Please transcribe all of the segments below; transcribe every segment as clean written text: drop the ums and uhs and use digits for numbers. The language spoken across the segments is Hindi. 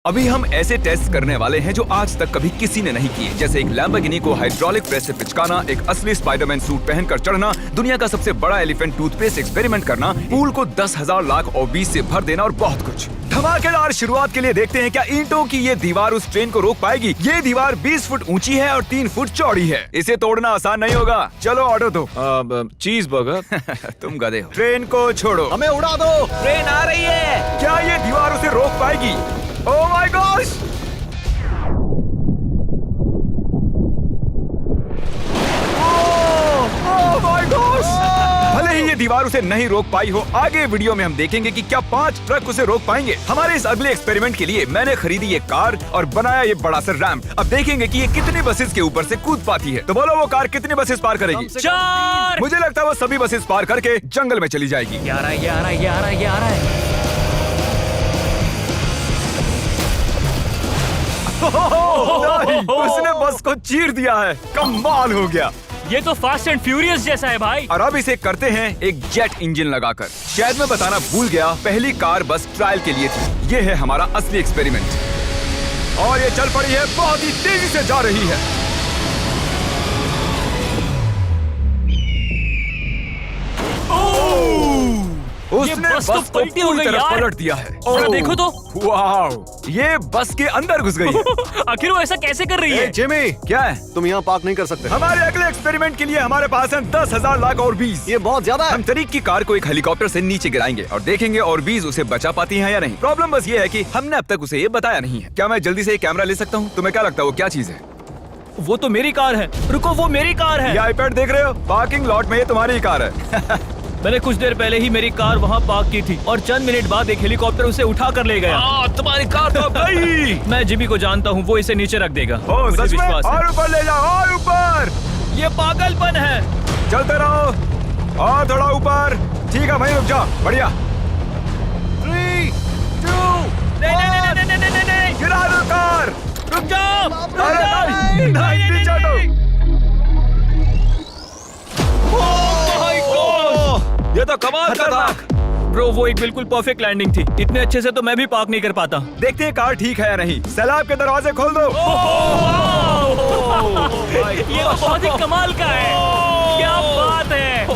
अभी हम ऐसे टेस्ट करने वाले हैं जो आज तक कभी किसी ने नहीं किए, जैसे एक लैम्बोर्गिनी को हाइड्रोलिक प्रेस से पिचकाना, एक असली स्पाइडरमैन सूट पहनकर चढ़ना, दुनिया का सबसे बड़ा एलिफेंट टूथपेस्ट एक्सपेरिमेंट करना, पूल को 10,000 लाख और 20 से भर देना और बहुत कुछ। धमाकेदार शुरुआत के लिए देखते हैं क्या ईंटों की ये दीवार उस ट्रेन को रोक पाएगी। ये दीवार 20 फुट ऊंची है और 3 फुट चौड़ी है। इसे तोड़ना आसान नहीं होगा। चलो ऑर्डर दो। चीज बर्गर। तुम गधे हो। ट्रेन को छोड़ो, हमें उड़ा दो। ट्रेन आ रही है। क्या ये दीवार उसे रोक पाएगी? ओह my gosh! Oh my gosh! भले ही ये दीवार उसे नहीं रोक पाई हो, आगे वीडियो में हम देखेंगे कि क्या 5 ट्रक उसे रोक पाएंगे। हमारे इस अगले एक्सपेरिमेंट के लिए मैंने खरीदी ये कार और बनाया ये बड़ा सा रैंप। अब देखेंगे कि ये कितनी बसेस के ऊपर से कूद पाती है। तो बोलो वो कार कितनी बसेस पार करेगी? 4। मुझे लगता है वो सभी बसेस पार करके जंगल में चली जाएगी। 11। नहीं, उसने बस को चीर दिया है। कमाल हो गया। ये तो फास्ट एंड फ्यूरियस जैसा है भाई। और अब इसे करते हैं एक जेट इंजन लगाकर। शायद मैं बताना भूल गया, पहली कार बस ट्रायल के लिए थी। ये है हमारा असली एक्सपेरिमेंट और ये चल पड़ी है, बहुत ही तेजी से जा रही है। उसने बस तो बस को पलटी हो पूरी गई तरह यार। पलट दिया है। जरा देखो तो। वाह, ये बस के अंदर घुस गई है। आखिर वो ऐसा कैसे कर रही है? जिमी, क्या है? तुम यहाँ पार्क नहीं कर सकते। हमारे अगले एक्सपेरिमेंट के लिए हमारे पास है 10,000 लाख और 20। ये बहुत ज्यादा है। हम तरीक की कार को एक हेलीकॉप्टर से नीचे गिराएंगे और देखेंगे और 20 उसे बचा पाती हैं या नहीं। प्रॉब्लम बस ये है कि हमने अब तक उसे ये बताया नहीं है। क्या मैं जल्दी से ये कैमरा ले सकता हूँ? तुम्हें क्या लगता है वो क्या चीज है? वो तो मेरी कार है। रुको, वो मेरी कार है। ये आईपैड देख रहे हो? पार्किंग लॉट में ये तुम्हारी ही कार है। मैंने कुछ देर पहले ही मेरी कार वहाँ पार्क की थी और चंद मिनट बाद एक हेलीकॉप्टर उसे उठा कर ले गया। तुम्हारी कार तो गई। मैं जिमी को जानता हूँ, वो इसे नीचे रख देगा। ओ मुझे सच में? विश्वास है। और ऊपर ले जाओ, और ऊपर। ये पागलपन है। चलते रहो और थोड़ा ऊपर। ठीक है भाई, रुक जाओ। बढ़िया। 3, 2, नहीं। गिरा दो कार। रुक जाओ। अरे नहीं, पीछे हटो। ये तो कमाल का था। ब्रो, वो एक बिल्कुल परफेक्ट लैंडिंग थी। इतने अच्छे से तो मैं भी पार्क नहीं कर पाता। देखते हैं कार ठीक है या नहीं। सैलाब के दरवाजे खोल दो। ये तो बहुत ही कमाल का है। क्या बात है।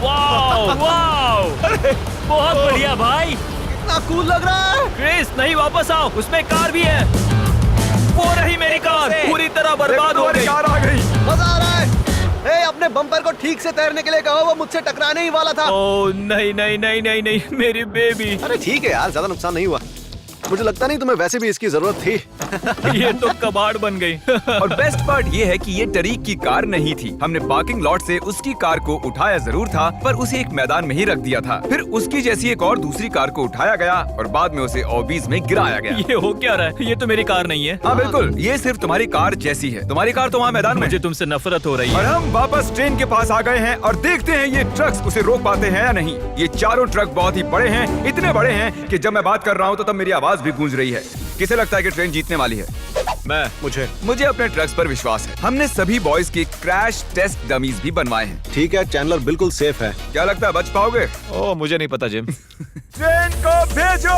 वाओ, बहुत बढ़िया भाई। इतना कूल लग रहा है। क्रिस, नहीं, वापस आओ। उसमें कार भी है। वो रही मेरी कार, पूरी तरह बर्बाद हो गई। कार आ गई। मजा आ रहा है। अपने बम्पर को ठीक से तैरने के लिए कहो, वो मुझसे टकराने ही वाला था। ओह नहीं, मेरी बेबी। अरे ठीक है यार, ज्यादा नुकसान नहीं हुआ। मुझे लगता नहीं तुम्हें वैसे भी इसकी जरूरत थी। ये तो कबाड़ बन गई। और बेस्ट पार्ट ये है कि ये टरीक की कार नहीं थी। हमने पार्किंग लॉट से उसकी कार को उठाया जरूर था, पर उसे एक मैदान में ही रख दिया था। फिर उसकी जैसी एक और दूसरी कार को उठाया गया और बाद में उसे ओबीज में गिराया गया। ये हो क्या रहा है? ये तो मेरी कार नहीं है। हाँ बिल्कुल, ये सिर्फ तुम्हारी कार जैसी है। तुम्हारी कार तो वहाँ मैदान में। मुझे तुमसे नफरत हो रही और है। हम वापस ट्रेन के पास आ गए हैं और देखते हैं ये ट्रक्स उसे रोक पाते हैं या नहीं। ये चारों ट्रक बहुत ही बड़े हैं, इतने बड़े हैं कि जब मैं बात कर रहा हूँ तो तब मेरी आवाज भी गूंज रही है। किसे लगता है कि ट्रेन जीतने वाली है? मुझे अपने ट्रक्स पर विश्वास है। हमने सभी बॉयज के क्रैश टेस्ट डमीज भी बनवाए हैं। ठीक है, चैंडलर बिल्कुल सेफ है। क्या लगता है बच पाओगे? ओह, मुझे नहीं पता जिम। ट्रेन को भेजो।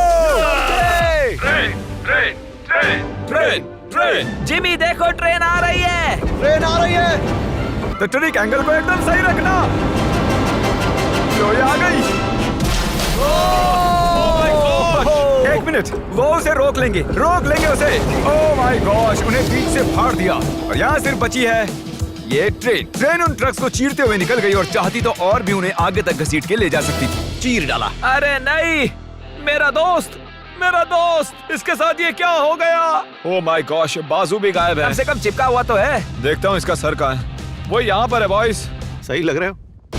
ट्रेन। जिमी, देखो ट्रेन आ रही है। ट्रेन आ रही है। तो ट्रिक एंगल को एकदम सही रखना। लो, ये आ गई। एक मिनट, वो उसे रोक लेंगे उसे। ओह माय गॉश, उन्हें बीच से फाड़ दिया और यहाँ सिर्फ बची है ये ट्रेन उन ट्रक्स को चीरते हुए निकल गई और चाहती तो और भी उन्हें आगे तक घसीट के ले जा सकती थी। चीर डाला। अरे नहीं, मेरा दोस्त, इसके साथ ये क्या हो गया? ओह माय गॉश, बाजू भी गायब है। कम से कम चिपका हुआ तो है। देखता हूँ इसका सर कहाँ है। वो यहाँ पर है बॉयज। सही लग रहे हो।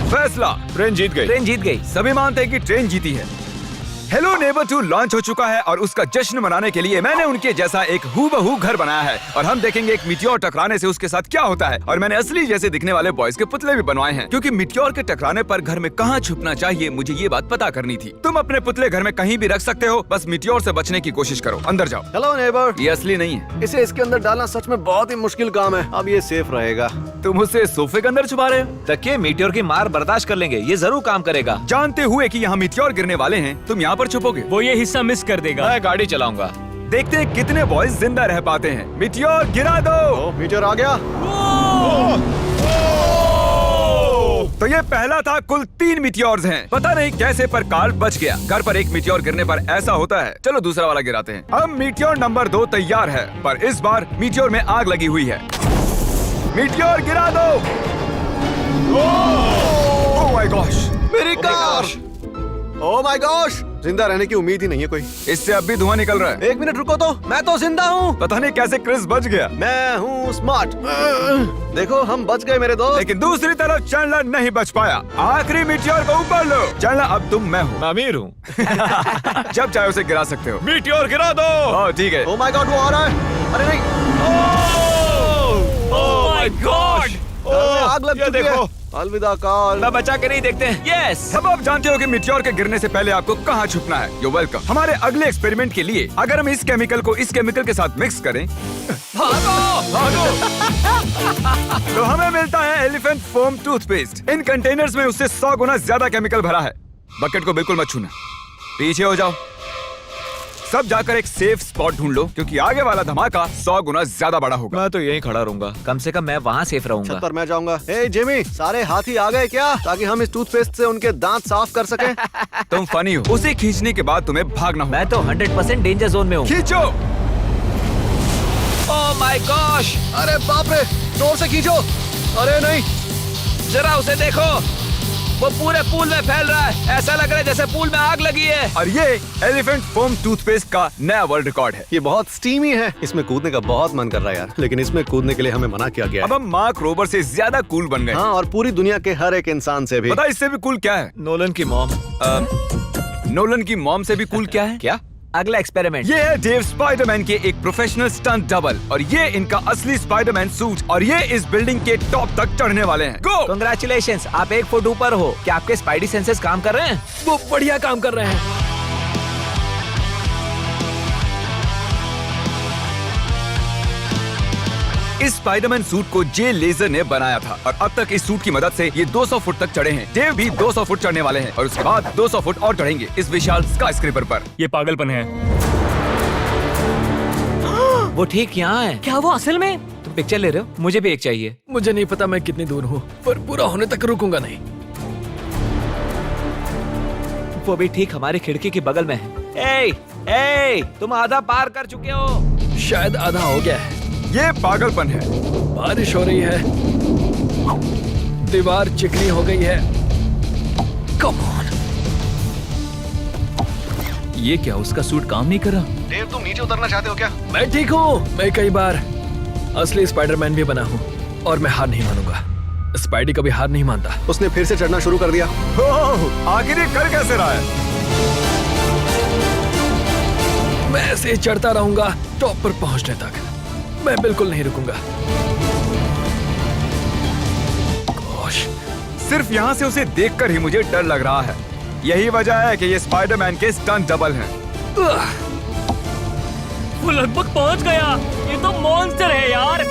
फैसला, ट्रेन जीत गई। सभी मानते हैं कि ट्रेन जीती है। हेलो नेबर 2 लॉन्च हो चुका है और उसका जश्न मनाने के लिए मैंने उनके जैसा एक हूबहू घर बनाया है और हम देखेंगे एक मिट्योर टकराने से उसके साथ क्या होता है। और मैंने असली जैसे दिखने वाले बॉयज के पुतले भी बनवाए हैं, क्योंकि मिट्योर के टकराने पर घर में कहाँ छुपना चाहिए मुझे ये बात पता करनी थी। तुम अपने पुतले घर में कहीं भी रख सकते हो, बस मिट्योर से बचने की कोशिश करो। अंदर जाओ। Hello neighbour. ये असली नहीं है। इसे इसके अंदर डालना सच में बहुत ही मुश्किल काम है। अब ये सेफ रहेगा। तुम उसे सोफे के अंदर छुपा रहे हो? तकिए मीटियोर की मार बर्दाश्त कर लेंगे, ये जरूर काम करेगा। जानते हुए कि यहाँ मिट्योर गिरने वाले हैं, तुम यहाँ पर छुपोगे? वो ये हिस्सा मिस कर देगा। मैं गाड़ी चलाऊंगा। देखते हैं कितने बॉयज जिंदा रह पाते हैं। मीटियोर गिरा दो। ओ मीटियोर आ गया। तो ये पहला था। कुल 3 मीटियोर्स हैं। पता नहीं कैसे पर कार्ल बच गया। घर पर एक मीटियोर गिरने पर ऐसा होता है। चलो दूसरा वाला गिराते हैं। अब मीटियोर नंबर 2 तैयार है, पर इस बार मीटियोर में आग लगी हुई है। मीटियोर गिरा दो। ओह माय गॉश, मेरी कार। ओह माय गॉश, जिंदा रहने की उम्मीद ही नहीं है कोई। इससे अब भी धुआं निकल रहा है। 1 मिनट रुको तो, मैं तो जिंदा हूँ। पता नहीं कैसे क्रिस बच गया। मैं हूँ स्मार्ट। देखो हम बच गए मेरे दोस्त। लेकिन दूसरी तरफ चैंडलर नहीं बच पाया। आखिरी मीटियोर को ऊपर लो। चैंडलर अब तुम मैं हूँ। मैं अमीर हूँ। जब चाहे उसे गिरा सकते हो। मीटियोर गिरा दो। ओह ठीक है। ओह माय गॉड, वो आ रहा है। अरे नहीं, ओह माय गॉड, घर में आग लग ये चुकी देखो। है। अलविदा कार्ल। मैं बचा के नहीं देखते हैं। यस। अब आप जानते हो कि मीटियोर के गिरने से पहले आपको कहाँ छुपना है। You welcome. हमारे अगले एक्सपेरिमेंट के लिए अगर हम इस केमिकल को इस केमिकल के साथ मिक्स करें तो हमें मिलता है एलिफेंट फोम टूथपेस्ट। इन कंटेनर्स में उससे 100 गुना ज्यादा केमिकल भरा है। बकेट को बिल्कुल मत छूना। पीछे हो जाओ। सब जाकर एक सेफ स्पॉट ढूंढ लो, क्योंकि आगे वाला धमाका 100 गुना ज्यादा बड़ा होगा। मैं तो यहीं खड़ा रहूंगा। कम से कम मैं वहाँ सेफ रहूंगा। छत पर मैं जाऊंगा। ए जिमी, सारे हाथी आ गए क्या, ताकि हम इस टूथपेस्ट से उनके दांत साफ कर सकें? तुम फनी हो। उसे खींचने के बाद तुम्हें भागना होगा। मैं तो 100% डेंजर जोन में हूँ। खींचो। ओह माय गॉश, अरे बाप रे, जोर से खींचो। अरे नहीं, जरा उसे देखो, वो पूरे पूल में फैल रहा है। ऐसा लग रहा है जैसे पूल में आग लगी है। और ये एलिफेंट फोम टूथपेस्ट का नया वर्ल्ड रिकॉर्ड है। ये बहुत स्टीमी है। इसमें कूदने का बहुत मन कर रहा है यार, लेकिन इसमें कूदने के लिए हमें मना किया गया अब है। हम मार्क रोबर से ज्यादा कूल बन गए। हाँ, और पूरी दुनिया के हर एक इंसान से भी। पता है इससे भी कूल क्या है? नोलन की मॉम। नोलन की मॉम से भी कूल क्या है? क्या? अगला एक्सपेरिमेंट। ये है डेव स्पाइडरमैन के एक प्रोफेशनल स्टंट डबल, और ये इनका असली स्पाइडरमैन सूट, और ये इस बिल्डिंग के टॉप तक चढ़ने वाले हैं। गो! Congratulations, आप 1 फुट ऊपर हो। क्या आपके स्पाइडी सेंसेस काम कर रहे हैं? वो बढ़िया काम कर रहे हैं। इस स्पाइडरमैन सूट को जे लेजर ने बनाया था, और अब तक इस सूट की मदद से ये 200 फुट तक चढ़े हैं। डेव भी 200 फुट चढ़ने वाले हैं, और उसके बाद 200 फुट और चढ़ेंगे इस विशाल स्काईस्क्रेपर पर। ये पागलपन है। वो ठीक यहाँ है। क्या वो असल में? तुम पिक्चर ले रहे हो? मुझे भी एक चाहिए। मुझे नहीं पता मैं कितनी दूर हूँ, पर पूरा होने तक रुकूंगा नहीं। वो भी ठीक हमारी खिड़की के बगल में है। ए, तुम आधा पार कर चुके हो। शायद आधा हो गया है। ये पागलपन है। बारिश हो रही है, दीवार चिकनी हो गई है। Come on. ये क्या, उसका सूट काम नहीं कर रहा? डेव, तुम नीचे उतरना चाहते हो क्या? मैं ठीक हूँ। मैं कई बार असली स्पाइडरमैन भी बना हूँ, और मैं हार नहीं मानूंगा। स्पाइडी कभी हार नहीं मानता। उसने फिर से चढ़ना शुरू कर दिया। ओह, आखिर ये कर कैसे रहा है? मैं ऐसे ही चढ़ता रहूंगा टॉप पर पहुंचने तक। मैं बिल्कुल नहीं रुकूंगा। गोश, सिर्फ यहाँ से उसे देखकर ही मुझे डर लग रहा है। यही वजह है कि ये स्पाइडरमैन के स्टंट डबल हैं। वो लगभग पहुंच गया। ये तो मॉन्स्टर है यार।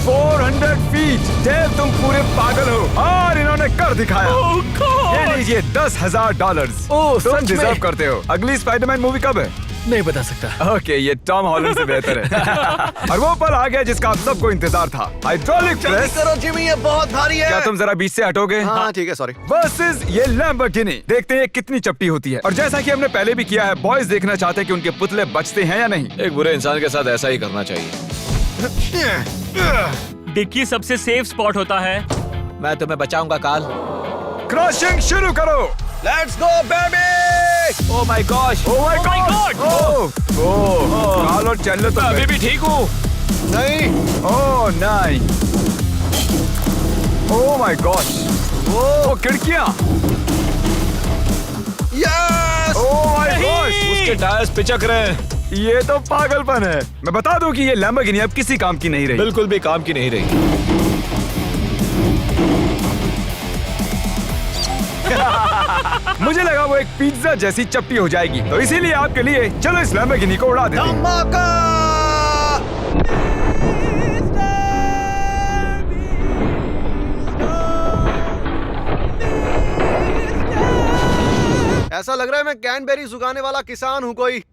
400 फीट। डेव, तुम पूरे पागल हो, और इन्होंने कर दिखाया। ओह गॉड। ये लीजिए $10,000। ओह, तुम सच में? डिजर्व करते हो। अगली स्पाइडरमैन मूवी कब है? नहीं बता सकता। ओके, ये टॉम हॉलैंड से बेहतर है। और वो पल आ गया जिसका आप सबको इंतजार था। हाइड्रोलिक जल्दी प्रेस। करो जिमी, ये बहुत भारी है। क्या तुम जरा बीच से हटोगे? हाँ ठीक है, सॉरी। वर्सेस ये लैम्बोर्गिनी। देखते हैं कितनी चपटी होती है। और जैसा कि हमने पहले भी किया है, बॉयज देखना चाहते हैं कि उनके पुतले बचते हैं या नहीं। एक बुरे इंसान के साथ ऐसा ही करना चाहिए। डिक्की सबसे सेफ स्पॉट होता है। मैं तुम्हें बचाऊंगा काल। क्रशिंग शुरू करो। Let's go baby. Oh my gosh, oh my Oh my God. God! Oh, Carl और चैंडलर तो मैं अभी भी ठीक हूँ। नहीं, ओह नहीं। ओह माय गॉश। ओह, खिड़कियां। यस। Oh my gosh. उसके टायर्स पिचक रहे हैं। ये तो पागलपन है। मैं बता दूं कि ये लैम्बोर्गिनी अब किसी काम की नहीं रही। बिल्कुल भी काम की नहीं रही। मुझे लगा वो एक पिज्जा जैसी चपटी हो जाएगी, तो इसीलिए आपके लिए चलो इस लैम्बोर्गिनी को उड़ा देते हैं। धमाका। ऐसा लग रहा है मैं कैनबेरी उगाने वाला किसान हूँ कोई।